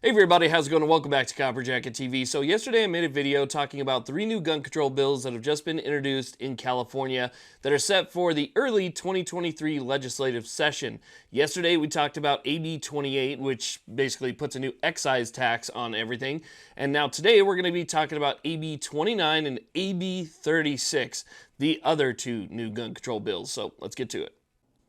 Hey everybody, how's it going? Welcome back to Copper Jacket TV. So yesterday I made a video talking about 3 new gun control bills that have just been introduced in California that are set for the early 2023 legislative session. Yesterday we talked about AB 28, which basically puts a new excise tax on everything. And now today we're going to be talking about AB 29 and AB 36, the other 2 new gun control bills. So let's get to it.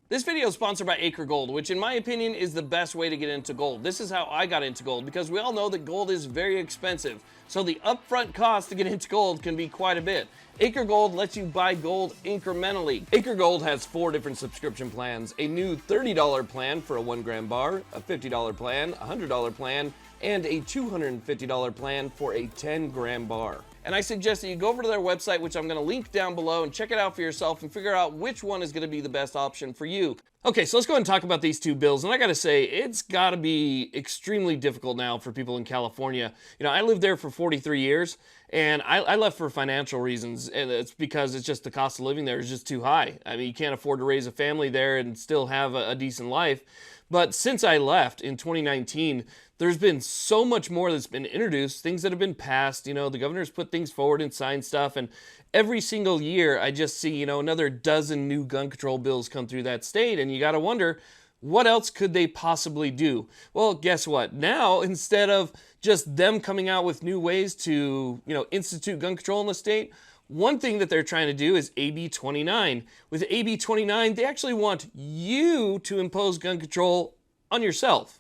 This video is sponsored by Acre Gold, which in my opinion is the best way to get into gold. This is how I got into gold, because we all know that gold is very expensive. So the upfront cost to get into gold can be quite a bit. Acre Gold lets you buy gold incrementally. Acre Gold has 4 different subscription plans: a new $30 plan for a 1-gram bar, a $50 plan, a $100 plan, and a $250 plan for a 10-gram bar. And I suggest that you go over to their website, which I'm going to link down below, and check it out for yourself and figure out which one is going to be the best option for you. Okay, so let's go ahead and talk about these 2 bills. And I got to say, it's got to be extremely difficult now for people in California. You know, I lived there for 43 years, and I left for financial reasons. And it's because it's just the cost of living there is just too high. I mean, you can't afford to raise a family there and still have a decent life. But since I left in 2019, there's been so much more that's been introduced, things that have been passed. You know, the governor's put things forward and signed stuff, and every single year I just see, you know, another dozen new gun control bills come through that state, and you got to wonder, what else could they possibly do? Well, guess what? Now, instead of just them coming out with new ways to, you know, institute gun control in the state, one thing that they're trying to do is AB 29. With AB 29, they actually want you to impose gun control on yourself.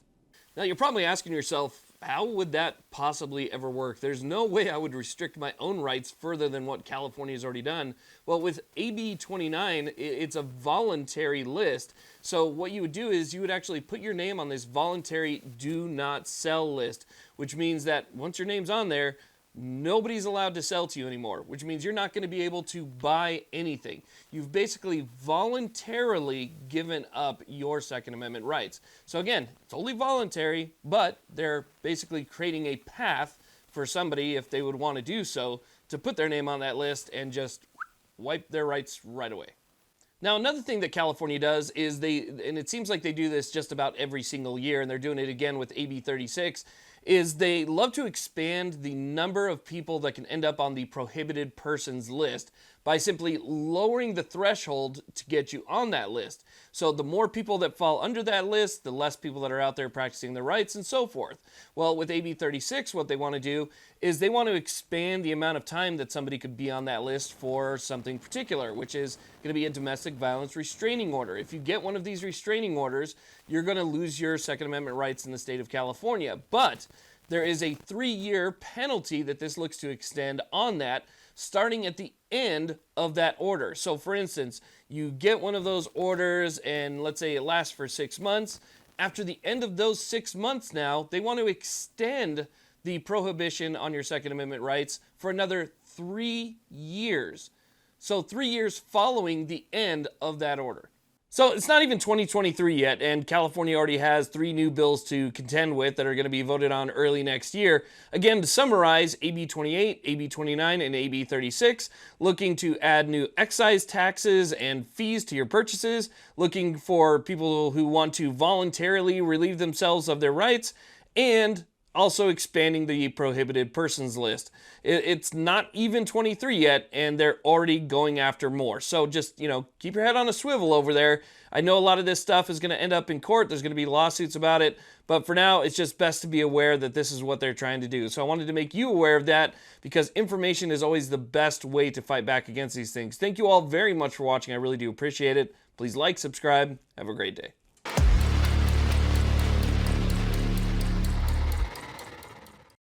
Now, you're probably asking yourself, how would that possibly ever work? There's no way I would restrict my own rights further than what California has already done. Well, with AB 29, it's a voluntary list. So what you would do is you would actually put your name on this voluntary do not sell list, which means that once your name's on there, nobody's allowed to sell to you anymore, which means you're not going to be able to buy anything. You've basically voluntarily given up your Second Amendment rights. So again, it's only voluntary, but they're basically creating a path for somebody, if they would want to do so, to put their name on that list and just wipe their rights right away. Now, another thing that California does is and it seems like they do this just about every single year, and they're doing it again with AB 36, is they love to expand the number of people that can end up on the prohibited persons list by simply lowering the threshold to get you on that list. So the more people that fall under that list, the less people that are out there practicing their rights and so forth. Well, with AB 36, what they want to do is they want to expand the amount of time that somebody could be on that list for something particular, which is going to be a domestic violence restraining order. If you get one of these restraining orders, you're going to lose your Second Amendment rights in the state of California. But there is a 3-year penalty that this looks to extend on that, starting at the end of that order. So for instance, you get one of those orders and let's say it lasts for 6 months. After the end of those 6 months now, they want to extend the prohibition on your Second Amendment rights for another 3 years. So 3 years following the end of that order. So it's not even 2023 yet, and California already has 3 new bills to contend with that are going to be voted on early next year. Again, to summarize, AB 28, AB 29, and AB 36, looking to add new excise taxes and fees to your purchases, looking for people who want to voluntarily relieve themselves of their rights, and also expanding the prohibited persons list. It's not even 23 yet, and they're already going after more. So just, you know, keep your head on a swivel over there. I know a lot of this stuff is going to end up in court. There's going to be lawsuits about it. But for now, it's just best to be aware that this is what they're trying to do. So I wanted to make you aware of that, because information is always the best way to fight back against these things. Thank you all very much for watching. I really do appreciate it. Please like, subscribe. Have a great day.